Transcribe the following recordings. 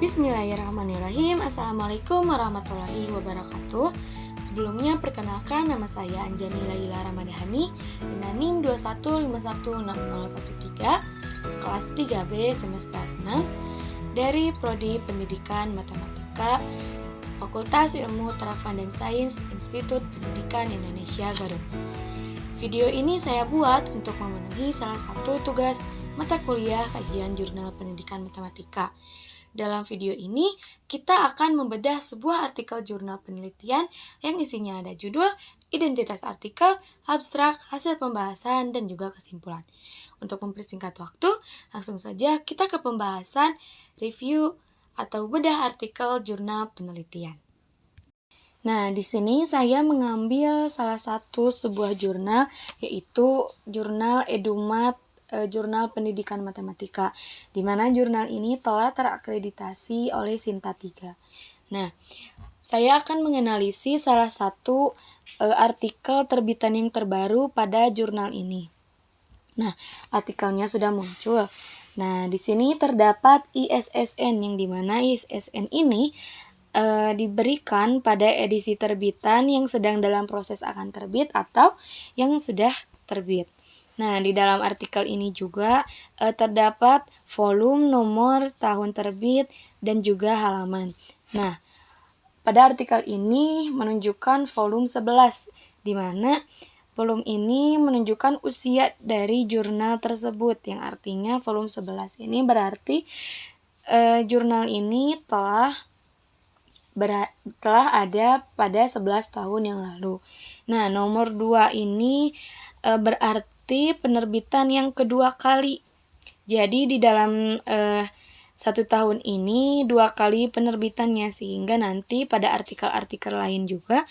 Bismillahirrahmanirrahim. Assalamualaikum warahmatullahi wabarakatuh. Sebelumnya perkenalkan, nama saya Anjani Laila Ramadhani dengan NIM 2151613 kelas 3B semester 6 dari Prodi Pendidikan Matematika Fakultas Ilmu Terapan dan Sains Institut Pendidikan Indonesia Garut. Video ini saya buat untuk memenuhi salah satu tugas mata kuliah kajian jurnal pendidikan matematika. Dalam video ini, kita akan membedah sebuah artikel jurnal penelitian yang isinya ada judul, identitas artikel, abstrak, hasil pembahasan, dan juga kesimpulan. Untuk mempersingkat waktu, langsung saja kita ke pembahasan review atau bedah artikel jurnal penelitian. Nah, di sini saya mengambil salah satu sebuah jurnal, yaitu jurnal Edumat, jurnal pendidikan matematika, di mana jurnal ini telah terakreditasi oleh Sinta 3. Nah, saya akan menganalisis salah satu artikel terbitan yang terbaru pada jurnal ini. Nah, artikelnya sudah muncul. Nah, di sini terdapat ISSN, yang dimana ISSN ini diberikan pada edisi terbitan yang sedang dalam proses akan terbit atau yang sudah terbit. Nah, di dalam artikel ini juga terdapat volume, nomor, tahun terbit, dan juga halaman. Nah, pada artikel ini menunjukkan volume 11, di mana volume ini menunjukkan usia dari jurnal tersebut, yang artinya volume 11 ini berarti jurnal ini telah ada pada 11 tahun yang lalu. Nah, nomor 2 ini berarti penerbitan yang kedua kali. Jadi di dalam 1 tahun ini 2 kali penerbitannya, sehingga nanti pada artikel-artikel lain juga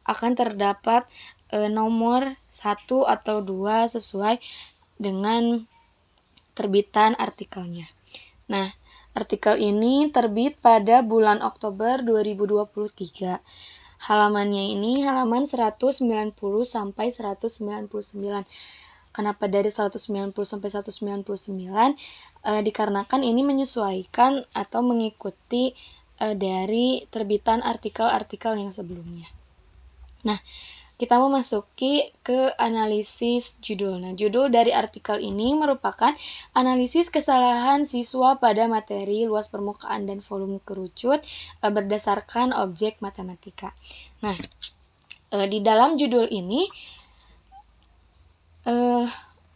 akan terdapat nomor 1 atau 2 sesuai dengan terbitan artikelnya. Nah, artikel ini terbit pada bulan Oktober 2023. Halamannya ini halaman 190 sampai 199. Kenapa dari 190 sampai 199? Dikarenakan ini menyesuaikan atau mengikuti dari terbitan artikel-artikel yang sebelumnya. Nah, kita memasuki ke analisis judul. Nah, judul dari artikel ini merupakan analisis kesalahan siswa pada materi luas permukaan dan volume kerucut berdasarkan objek matematika. Nah, di dalam judul ini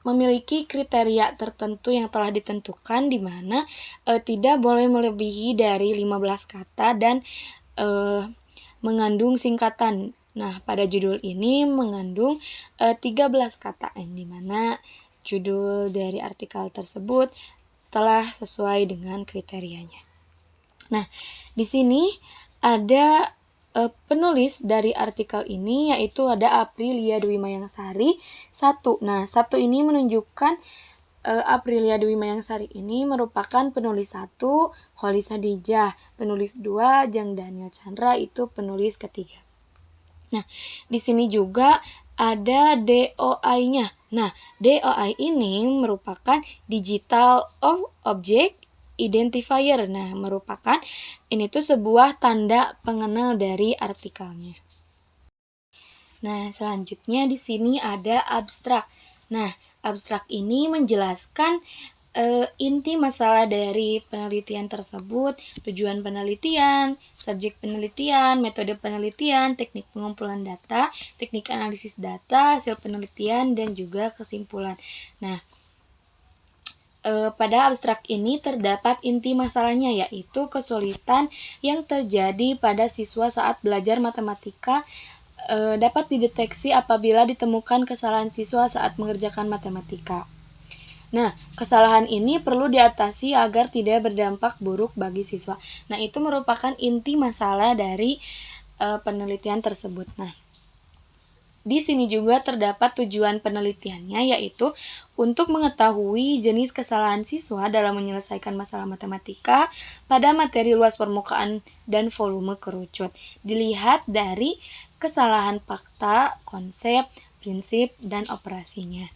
memiliki kriteria tertentu yang telah ditentukan, di mana tidak boleh melebihi dari 15 kata dan mengandung singkatan. Nah, pada judul ini mengandung 13 kata, yang dimana judul dari artikel tersebut telah sesuai dengan kriterianya. Nah, di sini ada penulis dari artikel ini, yaitu ada Aprilia Dwi Mayangsari 1. Nah, 1 ini menunjukkan Aprilia Dwi Mayangsari ini merupakan penulis 1, Kholis Hadijah, penulis 2, Jang Daniel Chandra, itu penulis ketiga. Nah, di sini juga ada DOI-nya. Nah, DOI ini merupakan Digital Object Identifier. Nah, merupakan ini tuh sebuah tanda pengenal dari artikelnya. Nah, selanjutnya di sini ada abstrak. Nah, abstrak ini menjelaskan inti masalah dari penelitian tersebut, tujuan penelitian, subjek penelitian, metode penelitian, teknik pengumpulan data, teknik analisis data, hasil penelitian, dan juga kesimpulan. Nah, pada abstrak ini terdapat inti masalahnya, yaitu kesulitan yang terjadi pada siswa saat belajar matematika dapat dideteksi apabila ditemukan kesalahan siswa saat mengerjakan matematika. Nah, kesalahan ini perlu diatasi agar tidak berdampak buruk bagi siswa. Nah, itu merupakan inti masalah dari penelitian tersebut. Nah, di sini juga terdapat tujuan penelitiannya, yaitu untuk mengetahui jenis kesalahan siswa dalam menyelesaikan masalah matematika pada materi luas permukaan dan volume kerucut. Dilihat dari kesalahan fakta, konsep, prinsip, dan operasinya.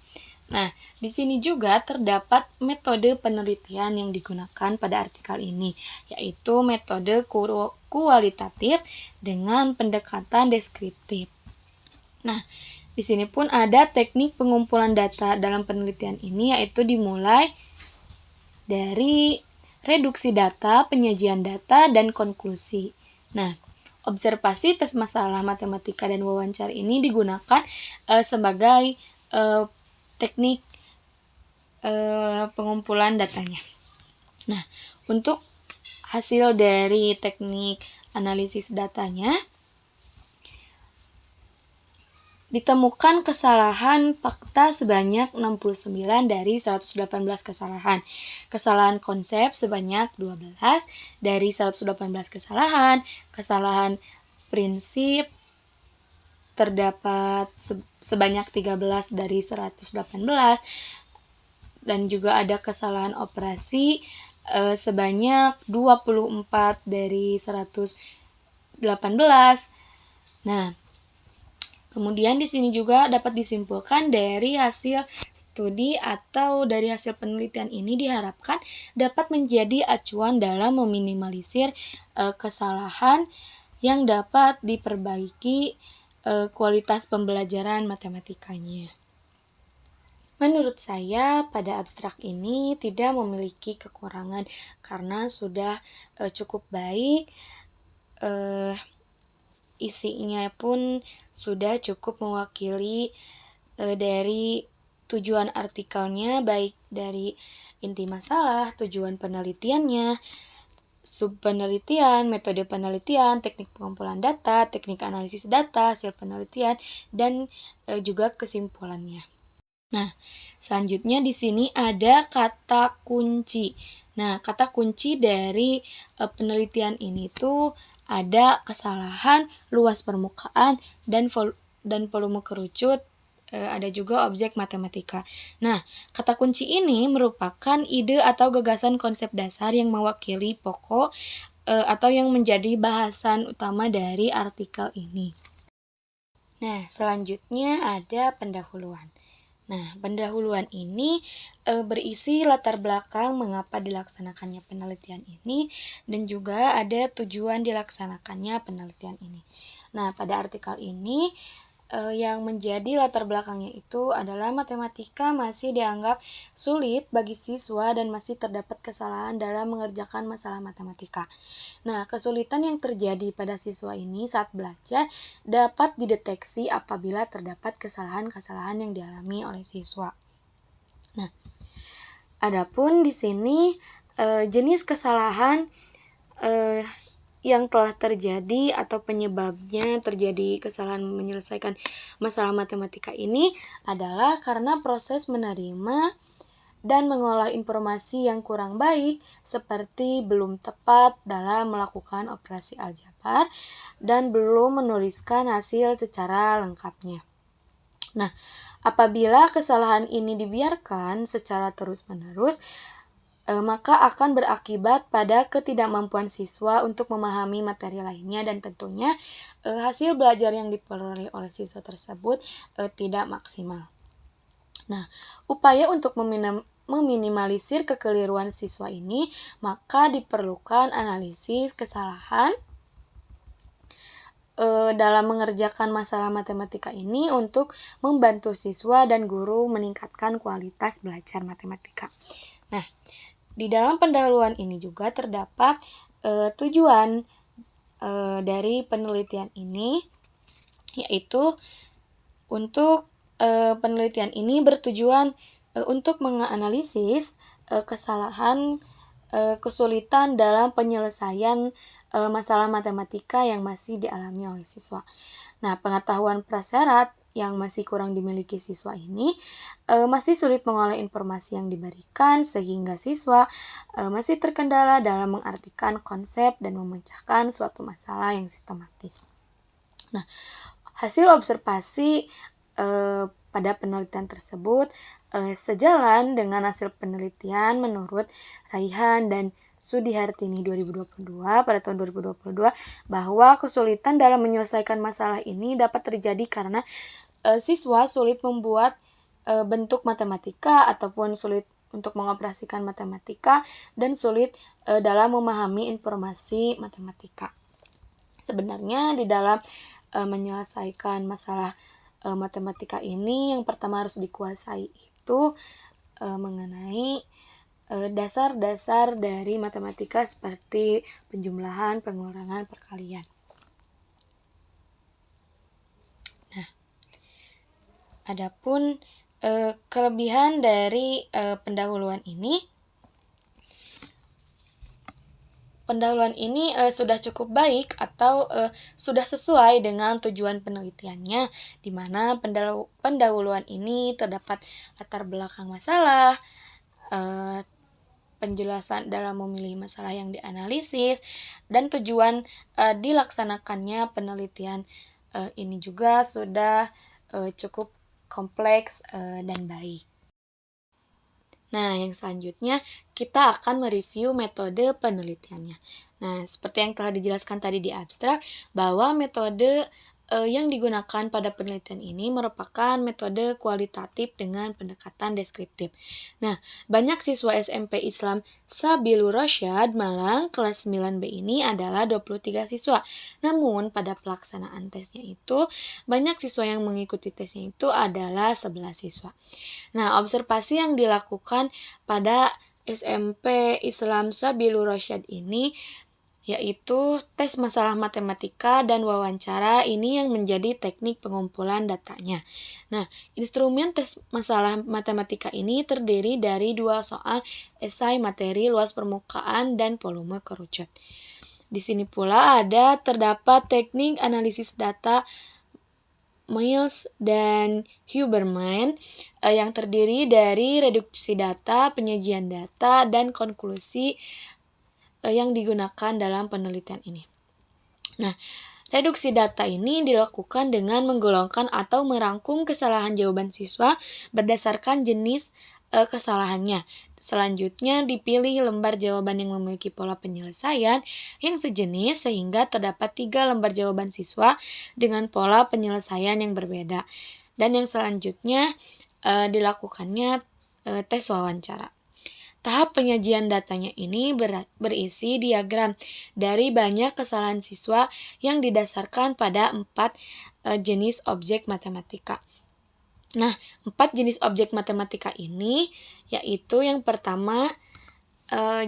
Nah, di sini juga terdapat metode penelitian yang digunakan pada artikel ini, yaitu metode kualitatif dengan pendekatan deskriptif. Nah, di sini pun ada teknik pengumpulan data dalam penelitian ini, yaitu dimulai dari reduksi data, penyajian data, dan konklusi. Nah, observasi, tes masalah, matematika, dan wawancara ini digunakan sebagai teknik pengumpulan datanya. Nah, untuk hasil dari teknik analisis datanya, ditemukan kesalahan fakta sebanyak 69 dari 118 kesalahan. Kesalahan konsep sebanyak 12 dari 118 kesalahan. Kesalahan prinsip terdapat sebanyak 13 dari 118. Dan juga ada kesalahan operasi sebanyak 24 dari 118. Nah, kemudian di sini juga dapat disimpulkan dari hasil studi atau dari hasil penelitian ini diharapkan dapat menjadi acuan dalam meminimalisir kesalahan yang dapat diperbaiki kualitas pembelajaran matematikanya. Menurut saya, pada abstrak ini tidak memiliki kekurangan karena sudah cukup baik, isinya pun sudah cukup mewakili dari tujuan artikelnya, baik dari inti masalah, tujuan penelitiannya, subpenelitian, metode penelitian, teknik pengumpulan data, teknik analisis data, hasil penelitian, dan juga kesimpulannya. Nah, selanjutnya di sini ada kata kunci. Nah, kata kunci dari penelitian ini tuh ada kesalahan, luas permukaan, dan volume kerucut, ada juga objek matematika. Nah, kata kunci ini merupakan ide atau gagasan konsep dasar yang mewakili pokok atau yang menjadi bahasan utama dari artikel ini. Nah, selanjutnya ada pendahuluan. Nah, pendahuluan ini berisi latar belakang mengapa dilaksanakannya penelitian ini dan juga ada tujuan dilaksanakannya penelitian ini. Nah, pada artikel ini yang menjadi latar belakangnya itu adalah matematika masih dianggap sulit bagi siswa dan masih terdapat kesalahan dalam mengerjakan masalah matematika. Nah, kesulitan yang terjadi pada siswa ini saat belajar dapat dideteksi apabila terdapat kesalahan-kesalahan yang dialami oleh siswa. Nah, adapun di sini jenis kesalahan yang telah terjadi atau penyebabnya terjadi kesalahan menyelesaikan masalah matematika ini adalah karena proses menerima dan mengolah informasi yang kurang baik seperti belum tepat dalam melakukan operasi aljabar dan belum menuliskan hasil secara lengkapnya. Nah, apabila kesalahan ini dibiarkan secara terus-menerus, maka akan berakibat pada ketidakmampuan siswa untuk memahami materi lainnya dan tentunya hasil belajar yang diperoleh oleh siswa tersebut tidak maksimal. Nah, upaya untuk meminimalisir kekeliruan siswa ini, maka diperlukan analisis kesalahan dalam mengerjakan masalah matematika ini untuk membantu siswa dan guru meningkatkan kualitas belajar matematika. Nah, di dalam pendahuluan ini juga terdapat tujuan dari penelitian ini, yaitu untuk penelitian ini bertujuan untuk menganalisis kesalahan, kesulitan dalam penyelesaian masalah matematika yang masih dialami oleh siswa. Nah, pengetahuan prasyarat yang masih kurang dimiliki siswa ini masih sulit mengolah informasi yang diberikan sehingga siswa masih terkendala dalam mengartikan konsep dan memecahkan suatu masalah yang sistematis. Nah, hasil observasi pada penelitian tersebut sejalan dengan hasil penelitian menurut Raihan dan Sudihartini 2022 pada tahun 2022 bahwa kesulitan dalam menyelesaikan masalah ini dapat terjadi karena siswa sulit membuat bentuk matematika ataupun sulit untuk mengoperasikan matematika dan sulit dalam memahami informasi matematika. Sebenarnya di dalam menyelesaikan masalah matematika ini yang pertama harus dikuasai itu mengenai dasar-dasar dari matematika seperti penjumlahan, pengurangan, perkalian. Nah, adapun kelebihan dari pendahuluan ini sudah cukup baik atau sudah sesuai dengan tujuan penelitiannya, di mana pendahuluan ini terdapat latar belakang masalah, penjelasan dalam memilih masalah yang dianalisis, dan tujuan dilaksanakannya penelitian ini juga sudah cukup kompleks dan baik. Nah, yang selanjutnya kita akan mereview metode penelitiannya. Nah, seperti yang telah dijelaskan tadi di abstrak, bahwa metode yang digunakan pada penelitian ini merupakan metode kualitatif dengan pendekatan deskriptif. Nah, banyak siswa SMP Islam Sabilur Rasyad Malang kelas 9B ini adalah 23 siswa. Namun, pada pelaksanaan tesnya itu, banyak siswa yang mengikuti tesnya itu adalah 11 siswa. Nah, observasi yang dilakukan pada SMP Islam Sabilur Rasyad ini yaitu tes masalah matematika dan wawancara ini yang menjadi teknik pengumpulan datanya. Nah, instrumen tes masalah matematika ini terdiri dari 2 soal esai materi luas permukaan dan volume kerucut. Di sini pula terdapat teknik analisis data Miles dan Huberman yang terdiri dari reduksi data, penyajian data, dan konklusi yang digunakan dalam penelitian ini. Nah, reduksi data ini dilakukan dengan menggolongkan atau merangkum kesalahan jawaban siswa berdasarkan jenis kesalahannya. Selanjutnya dipilih lembar jawaban yang memiliki pola penyelesaian yang sejenis sehingga terdapat 3 lembar jawaban siswa dengan pola penyelesaian yang berbeda. Dan yang selanjutnya dilakukannya tes wawancara. Tahap penyajian datanya ini berisi diagram dari banyak kesalahan siswa yang didasarkan pada 4 jenis objek matematika. Nah, 4 jenis objek matematika ini yaitu yang pertama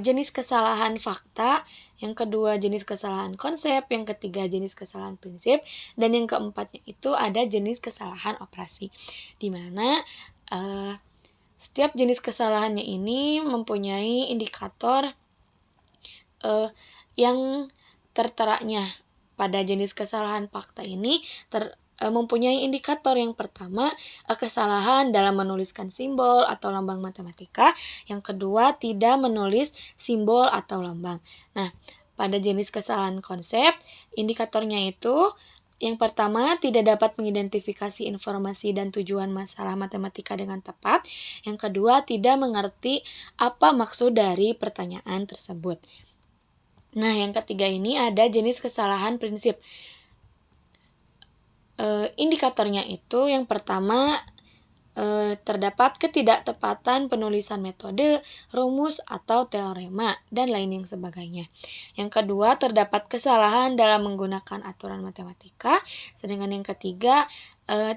jenis kesalahan fakta, yang kedua jenis kesalahan konsep, yang ketiga jenis kesalahan prinsip, dan yang keempatnya itu ada jenis kesalahan operasi, di mana setiap jenis kesalahannya ini mempunyai indikator yang terteraknya. Pada jenis kesalahan fakta ini mempunyai indikator yang pertama, kesalahan dalam menuliskan simbol atau lambang matematika. Yang kedua, tidak menulis simbol atau lambang. Nah, pada jenis kesalahan konsep, indikatornya itu yang pertama, tidak dapat mengidentifikasi informasi dan tujuan masalah matematika dengan tepat. Yang kedua, tidak mengerti apa maksud dari pertanyaan tersebut. Nah, yang ketiga ini ada jenis kesalahan prinsip. Indikatornya itu yang pertama, terdapat ketidaktepatan penulisan metode, rumus, atau teorema, dan lain yang sebagainya. Yang kedua, terdapat kesalahan dalam menggunakan aturan matematika, sedangkan yang ketiga,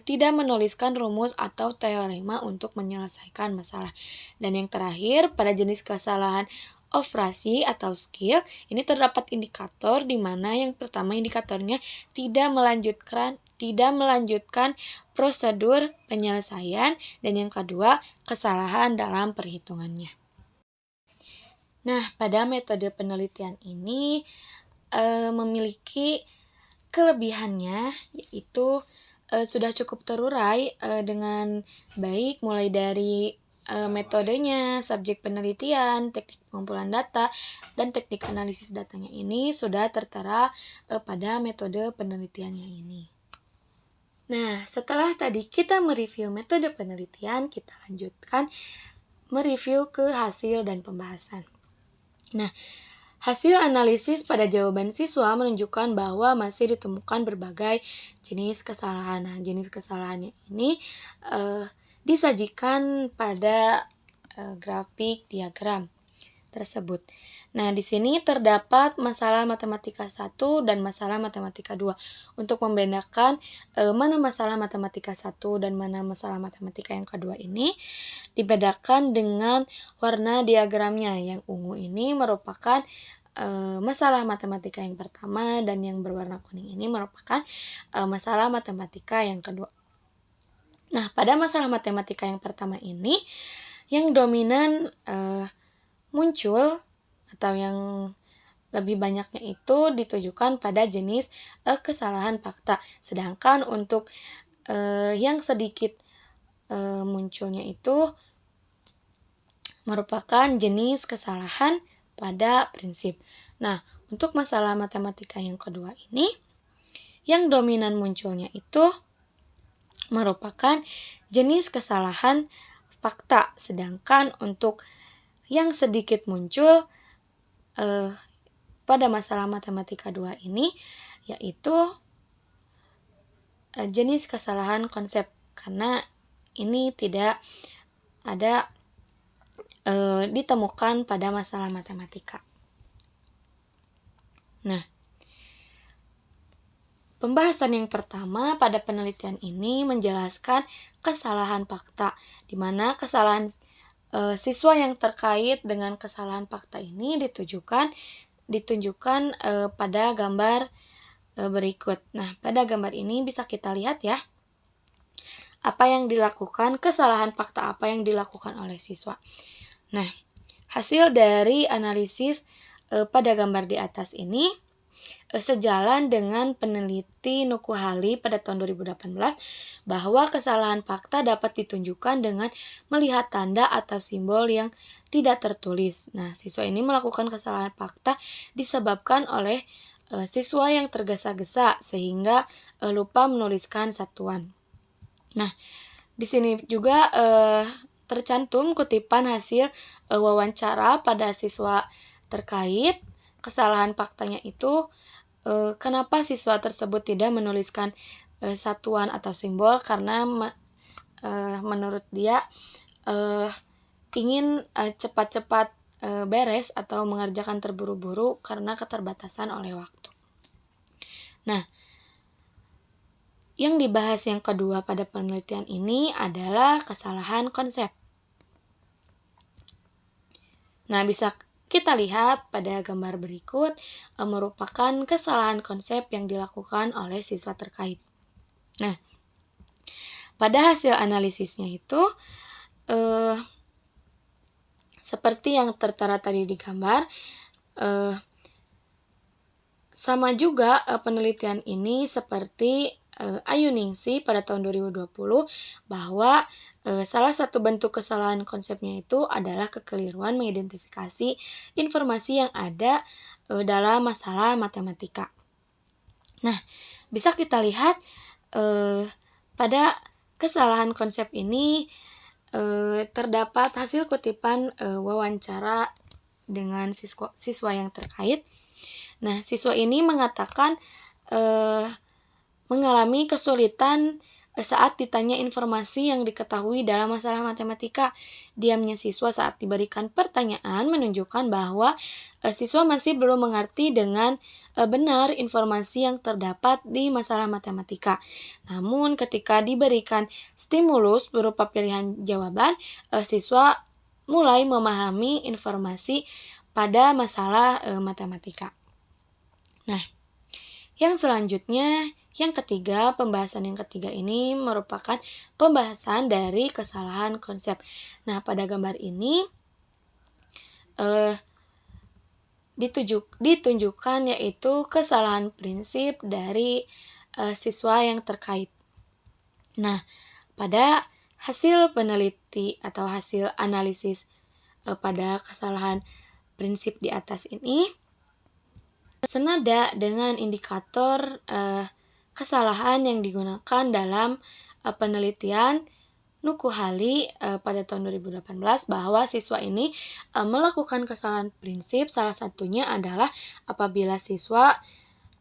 tidak menuliskan rumus atau teorema untuk menyelesaikan masalah. Dan yang terakhir, pada jenis kesalahan operasi atau skill, ini terdapat indikator di mana yang pertama indikatornya tidak melanjutkan prosedur penyelesaian, dan yang kedua kesalahan dalam perhitungannya. Nah, pada metode penelitian ini memiliki kelebihannya yaitu sudah cukup terurai dengan baik mulai dari metodenya, subjek penelitian, teknik pengumpulan data, dan teknik analisis datanya ini sudah tertera pada metode penelitiannya ini. Nah, setelah tadi kita mereview metode penelitian, kita lanjutkan mereview ke hasil dan pembahasan. Nah, hasil analisis pada jawaban siswa menunjukkan bahwa masih ditemukan berbagai jenis kesalahan. Nah, jenis kesalahannya ini disajikan pada grafik diagram tersebut. Nah, di sini terdapat masalah matematika 1 dan masalah matematika 2. Untuk membedakan mana masalah matematika 1 dan mana masalah matematika yang kedua ini, dibedakan dengan warna diagramnya. Yang ungu ini merupakan masalah matematika yang pertama, dan yang berwarna kuning ini merupakan masalah matematika yang kedua. Nah, pada masalah matematika yang pertama ini, yang dominan muncul atau yang lebih banyaknya itu ditujukan pada jenis kesalahan fakta. Sedangkan untuk yang sedikit munculnya itu merupakan jenis kesalahan pada prinsip. Nah, untuk masalah matematika yang kedua ini, yang dominan munculnya itu merupakan jenis kesalahan fakta. Sedangkan untuk yang sedikit muncul pada masalah matematika 2 ini, yaitu jenis kesalahan konsep, karena ini tidak ada ditemukan pada masalah matematika. Nah, pembahasan yang pertama pada penelitian ini menjelaskan kesalahan fakta, di mana kesalahan siswa yang terkait dengan kesalahan fakta ini ditunjukkan pada gambar berikut. Nah, pada gambar ini bisa kita lihat ya, apa yang dilakukan, kesalahan fakta apa yang dilakukan oleh siswa. Nah, hasil dari analisis pada gambar di atas ini sejalan dengan peneliti Nukuhali pada tahun 2018 bahwa kesalahan fakta dapat ditunjukkan dengan melihat tanda atau simbol yang tidak tertulis. Nah, siswa ini melakukan kesalahan fakta disebabkan oleh siswa yang tergesa-gesa sehingga lupa menuliskan satuan. Nah, di sini juga tercantum kutipan hasil wawancara pada siswa terkait kesalahan faktanya itu, kenapa siswa tersebut tidak menuliskan satuan atau simbol, karena menurut dia ingin cepat-cepat beres atau mengerjakan terburu-buru karena keterbatasan oleh waktu. Nah, yang dibahas yang kedua pada penelitian ini adalah kesalahan konsep. Nah, bisa kita lihat pada gambar berikut merupakan kesalahan konsep yang dilakukan oleh siswa terkait. Nah, pada hasil analisisnya itu seperti yang tertera tadi di gambar, sama juga penelitian ini seperti Ayu Ningsi pada tahun 2020 bahwa salah satu bentuk kesalahan konsepnya itu adalah kekeliruan mengidentifikasi informasi yang ada dalam masalah matematika. Nah, bisa kita lihat pada kesalahan konsep ini terdapat hasil kutipan wawancara dengan siswa yang terkait. Nah, siswa ini mengatakan mengalami kesulitan saat ditanya informasi yang diketahui dalam masalah matematika. Diamnya siswa saat diberikan pertanyaan menunjukkan bahwa siswa masih belum mengerti dengan benar informasi yang terdapat di masalah matematika. Namun ketika diberikan stimulus berupa pilihan jawaban, siswa mulai memahami informasi pada masalah matematika. Nah, yang selanjutnya, yang ketiga, pembahasan yang ketiga ini merupakan pembahasan dari kesalahan konsep. Nah, pada gambar ini ditunjukkan yaitu kesalahan prinsip dari siswa yang terkait. Nah, pada hasil peneliti atau hasil analisis pada kesalahan prinsip di atas ini, senada dengan indikator kesalahan yang digunakan dalam penelitian Nukuhali pada tahun 2018 bahwa siswa ini melakukan kesalahan prinsip, salah satunya adalah apabila siswa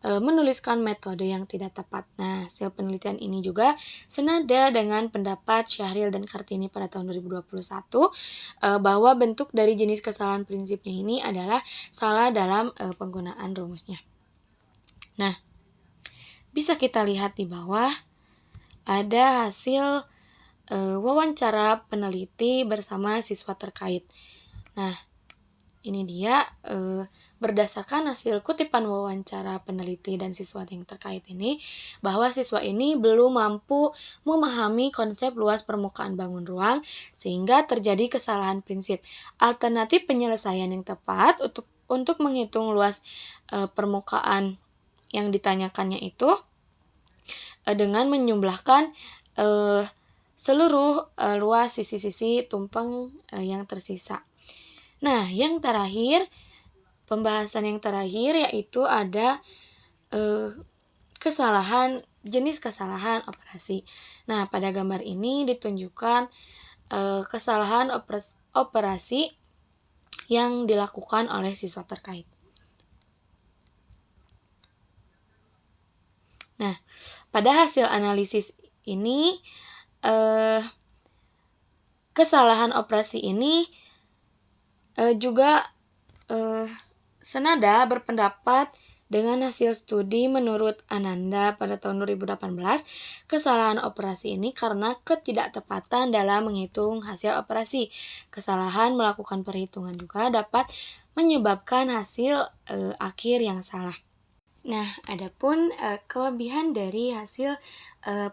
menuliskan metode yang tidak tepat. Nah, hasil penelitian ini juga senada dengan pendapat Syahril dan Kartini pada tahun 2021 bahwa bentuk dari jenis kesalahan prinsipnya ini adalah salah dalam penggunaan rumusnya. Nah, bisa kita lihat di bawah ada hasil wawancara peneliti bersama siswa terkait. Nah, ini dia berdasarkan hasil kutipan wawancara peneliti dan siswa yang terkait ini, bahwa siswa ini belum mampu memahami konsep luas permukaan bangun ruang sehingga terjadi kesalahan prinsip. Alternatif penyelesaian yang tepat untuk menghitung luas permukaan yang ditanyakannya itu dengan menjumlahkan seluruh luas sisi-sisi tumpeng yang tersisa. Nah, yang terakhir, pembahasan yang terakhir yaitu ada jenis kesalahan operasi. Nah, pada gambar ini ditunjukkan kesalahan operasi yang dilakukan oleh siswa terkait. Nah, pada hasil analisis ini, kesalahan operasi ini juga senada berpendapat dengan hasil studi menurut Ananda pada tahun 2018, kesalahan operasi ini karena ketidaktepatan dalam menghitung hasil operasi. Kesalahan melakukan perhitungan juga dapat menyebabkan hasil akhir yang salah. Nah, adapun kelebihan dari hasil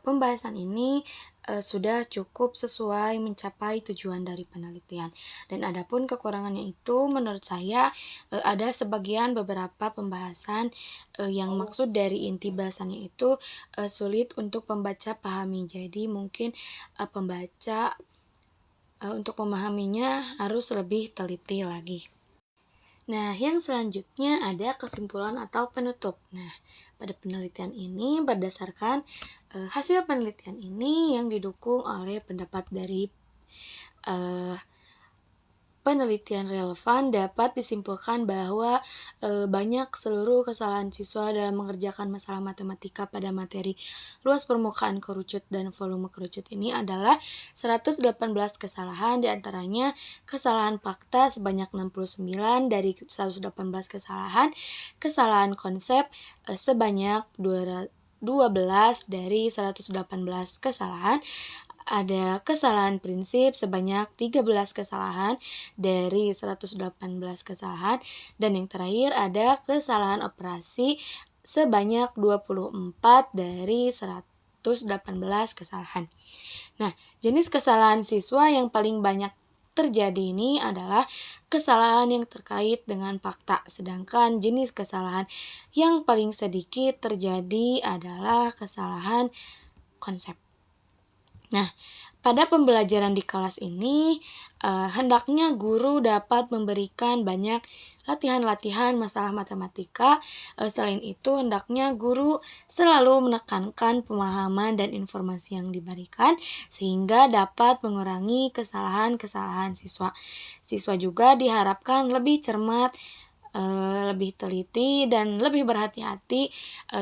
pembahasan ini sudah cukup sesuai mencapai tujuan dari penelitian. Dan adapun kekurangannya itu menurut saya ada sebagian beberapa pembahasan yang maksud dari inti bahasannya itu sulit untuk pembaca pahami. Jadi mungkin pembaca untuk memahaminya harus lebih teliti lagi. Nah, yang selanjutnya ada kesimpulan atau penutup. Nah, pada penelitian ini berdasarkan hasil penelitian ini yang didukung oleh pendapat dari penelitian relevan, dapat disimpulkan bahwa banyak seluruh kesalahan siswa dalam mengerjakan masalah matematika pada materi luas permukaan kerucut dan volume kerucut ini adalah 118 kesalahan, diantaranya kesalahan fakta sebanyak 69 dari 118 kesalahan konsep sebanyak 12 dari 118 kesalahan, ada kesalahan prinsip sebanyak 13 kesalahan dari 118 kesalahan, dan yang terakhir ada kesalahan operasi sebanyak 24 dari 118 kesalahan. Nah, jenis kesalahan siswa yang paling banyak terjadi ini adalah kesalahan yang terkait dengan fakta, sedangkan jenis kesalahan yang paling sedikit terjadi adalah kesalahan konsep. Nah, pada pembelajaran di kelas ini, hendaknya guru dapat memberikan banyak latihan-latihan masalah matematika. Selain itu, hendaknya guru selalu menekankan pemahaman dan informasi yang diberikan sehingga dapat mengurangi kesalahan-kesalahan siswa. Siswa juga diharapkan lebih cermat, lebih teliti, dan lebih berhati-hati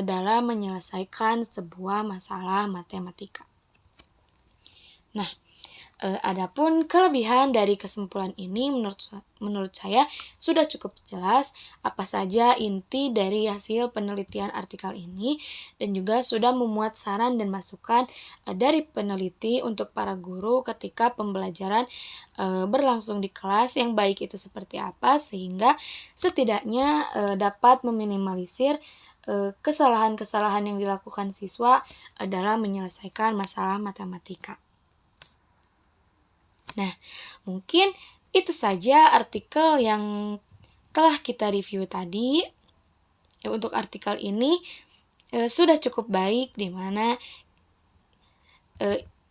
dalam menyelesaikan sebuah masalah matematika. Nah, adapun kelebihan dari kesimpulan ini menurut saya sudah cukup jelas apa saja inti dari hasil penelitian artikel ini, dan juga sudah memuat saran dan masukan dari peneliti untuk para guru ketika pembelajaran berlangsung di kelas, yang baik itu seperti apa, sehingga setidaknya dapat meminimalisir kesalahan-kesalahan yang dilakukan siswa dalam menyelesaikan masalah matematika. Nah, mungkin itu saja artikel yang telah kita review tadi. Untuk artikel ini sudah cukup baik, di mana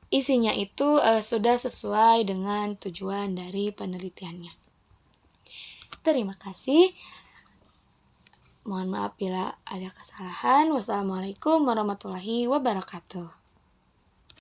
isinya itu sudah sesuai dengan tujuan dari penelitiannya. Terima kasih. Mohon maaf bila ada kesalahan. Wassalamualaikum warahmatullahi wabarakatuh.